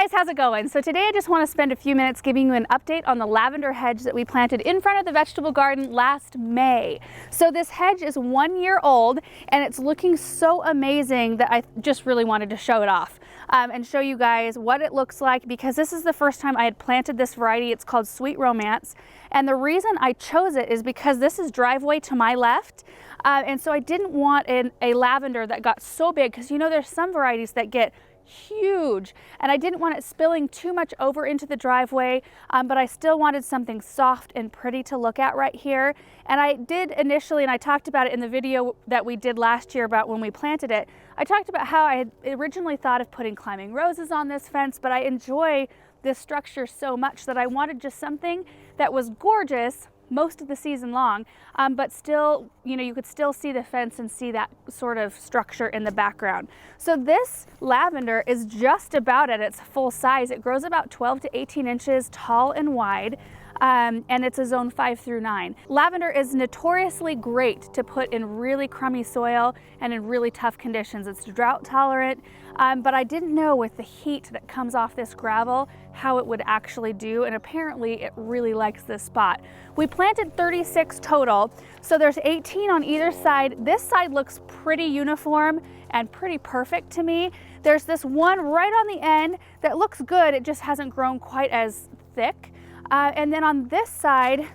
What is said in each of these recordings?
guys, how's it going? So today I just want to spend a few minutes giving you an update on the lavender hedge that we planted in front of the vegetable garden last May. So this hedge is 1 year old and it's looking so amazing that I just really wanted to show it off and show you guys what it looks like, because this is the first time I had planted this variety. It's called Sweet Romance, and the reason I chose it is because this is driveway to my left. And so I didn't want a lavender that got so big, because you know there's some varieties that get huge, and I didn't want it spilling too much over into the driveway, but I still wanted something soft and pretty to look at right here. And I did initially, and I talked about it in the video that we did last year about when we planted it, I talked about how I had originally thought of putting climbing roses on this fence, but I enjoy this structure so much that I wanted just something that was gorgeous most of the season long, but still, you know, you could still see the fence and see that sort of structure in the background. So this lavender is just about at its full size. It grows about 12 to 18 inches tall and wide. And it's a zone 5 through 9. Lavender is notoriously great to put in really crummy soil and in really tough conditions. It's drought tolerant, but I didn't know with the heat that comes off this gravel how it would actually do, and apparently it really likes this spot. We planted 36 total, so there's 18 on either side. This side looks pretty uniform and pretty perfect to me. There's this one right on the end that looks good, it just hasn't grown quite as thick. And then on this side,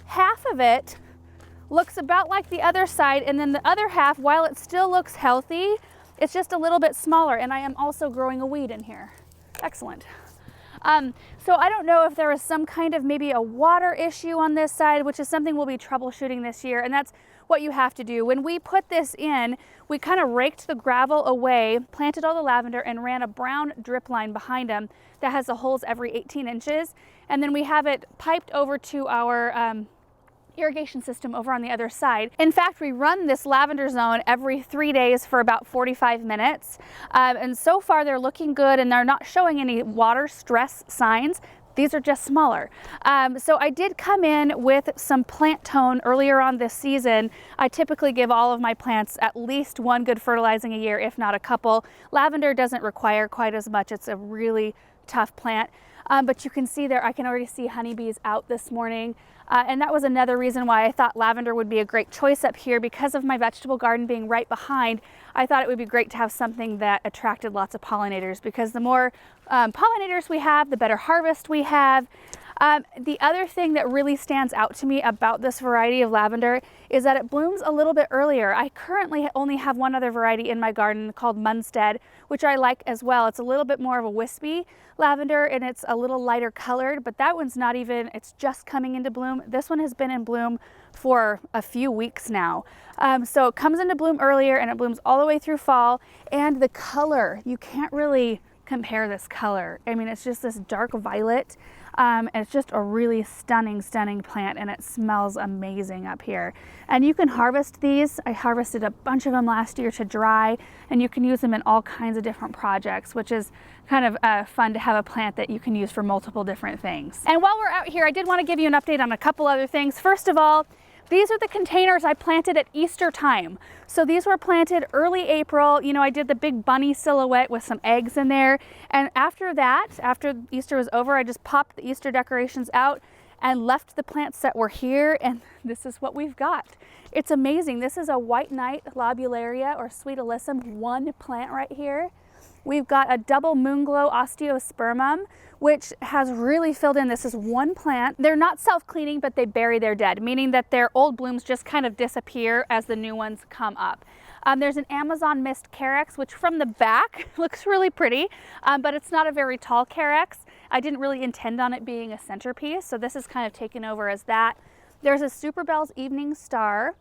half of it looks about like the other side, and then the other half, while it still looks healthy, it's just a little bit smaller, and I am also growing a weed in here. Excellent. So I don't know if there was some kind of maybe a water issue on this side, which is something we'll be troubleshooting this year, and that's what you have to do. When we put this in, we kind of raked the gravel away, planted all the lavender, and ran a brown drip line behind them that has the holes every 18 inches. And then we have it piped over to our irrigation system over on the other side. In fact, we run this lavender zone every 3 days for about 45 minutes. And so far they're looking good, and they're not showing any water stress signs. These are just smaller. So I did come in with some plant tone earlier on this season. I typically give all of my plants at least one good fertilizing a year, if not a couple. Lavender doesn't require quite as much. It's a really tough plant. But you can see there, I can already see honeybees out this morning. And that was another reason why I thought lavender would be a great choice up here. Because of my vegetable garden being right behind, I thought it would be great to have something that attracted lots of pollinators, because the more pollinators we have, the better harvest we have. The other thing that really stands out to me about this variety of lavender is that it blooms a little bit earlier. I currently only have one other variety in my garden called Munstead, which I like as well. It's a little bit more of a wispy lavender, and it's a little lighter colored, but that one's not even, it's just coming into bloom. This one has been in bloom for a few weeks now. So it comes into bloom earlier, and it blooms all the way through fall. And the color, you can't really compare this color. I mean, it's just this dark violet. And it's just a really stunning plant, and it smells amazing up here. And you can harvest these. I harvested a bunch of them last year to dry, and you can use them in all kinds of different projects, which is kind of fun to have a plant that you can use for multiple different things. And while we're out here, I did want to give you an update on a couple other things. First of all, these are the containers I planted at Easter time. So these were planted early April. You know, I did the big bunny silhouette with some eggs in there. And after that, after Easter was over, I just popped the Easter decorations out and left the plants that were here. And this is what we've got. It's amazing. This is a White Knight Lobularia, or Sweet Alyssum, one plant right here. We've got a double Moonglow Osteospermum, which has really filled in. This is one plant. They're not self-cleaning, but they bury their dead, meaning that their old blooms just kind of disappear as the new ones come up. There's an Amazon Mist Carex, which from the back looks really pretty, but it's not a very tall Carex. I didn't really intend on it being a centerpiece, so this is kind of taken over as that. There's a Superbell's Evening Star,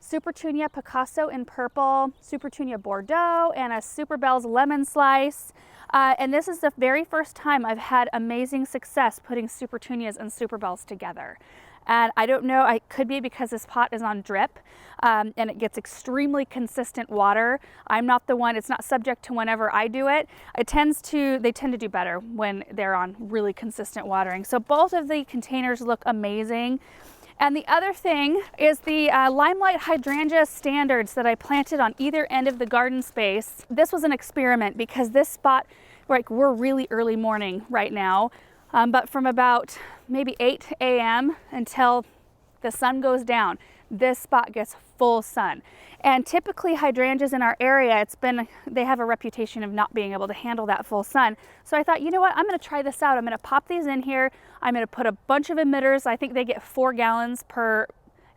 Supertunia Picasso in purple, Supertunia Bordeaux, and a Superbell's Lemon Slice. And this is the very first time I've had amazing success putting Supertunias and Superbells together. And I don't know, it could be because this pot is on drip and it gets extremely consistent water. I'm not the one, it's not subject to whenever I do it. They tend to do better when they're on really consistent watering. So both of the containers look amazing. And the other thing is the Limelight Hydrangea standards that I planted on either end of the garden space. This was an experiment because this spot like we're really early morning right now, but from about maybe 8 a.m. until the sun goes down, this spot gets full sun. And typically hydrangeas in our area, they have a reputation of not being able to handle that full sun. So I thought, you know what, I'm gonna try this out. I'm gonna pop these in here. I'm gonna put a bunch of emitters. I think they get 4 gallons per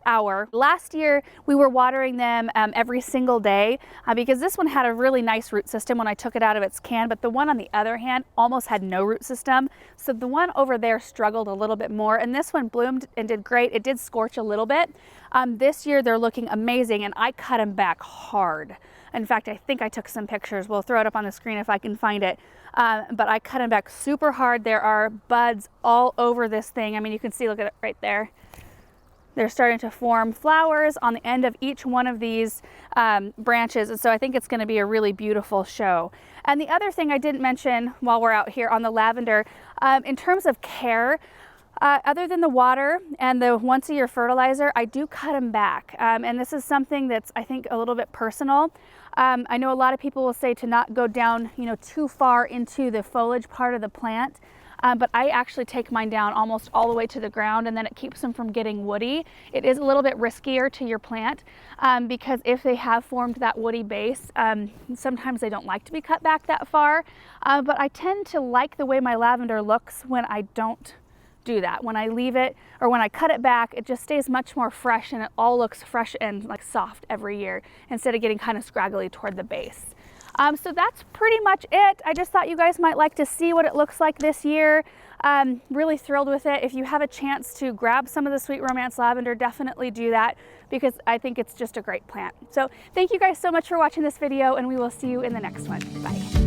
hour. Last year we were watering them every single day because this one had a really nice root system when I took it out of its can, but the one on the other hand almost had no root system. So the one over there struggled a little bit more, and this one bloomed and did great. It did scorch a little bit. This year they're looking amazing, and I cut them back hard. In fact, I think I took some pictures. We'll throw it up on the screen if I can find it. But I cut them back super hard. There are buds all over this thing. I mean, you can see, look at it right there. They're starting to form flowers on the end of each one of these branches. And so I think it's going to be a really beautiful show. And the other thing I didn't mention while we're out here on the lavender, in terms of care, other than the water and the once-a-year fertilizer, I do cut them back. And this is something that's, I think, a little bit personal. I know a lot of people will say to not go down, too far into the foliage part of the plant. But I actually take mine down almost all the way to the ground, and then it keeps them from getting woody. It is a little bit riskier to your plant because if they have formed that woody base, sometimes they don't like to be cut back that far. But I tend to like the way my lavender looks when I don't do that. When I leave it or when I cut it back, it just stays much more fresh, and it all looks fresh and like soft every year instead of getting kind of scraggly toward the base. So that's pretty much it. I just thought you guys might like to see what it looks like this year. Really thrilled with it. If you have a chance to grab some of the Sweet Romance lavender, definitely do that because I think it's just a great plant. So thank you guys so much for watching this video, and we will see you in the next one. Bye.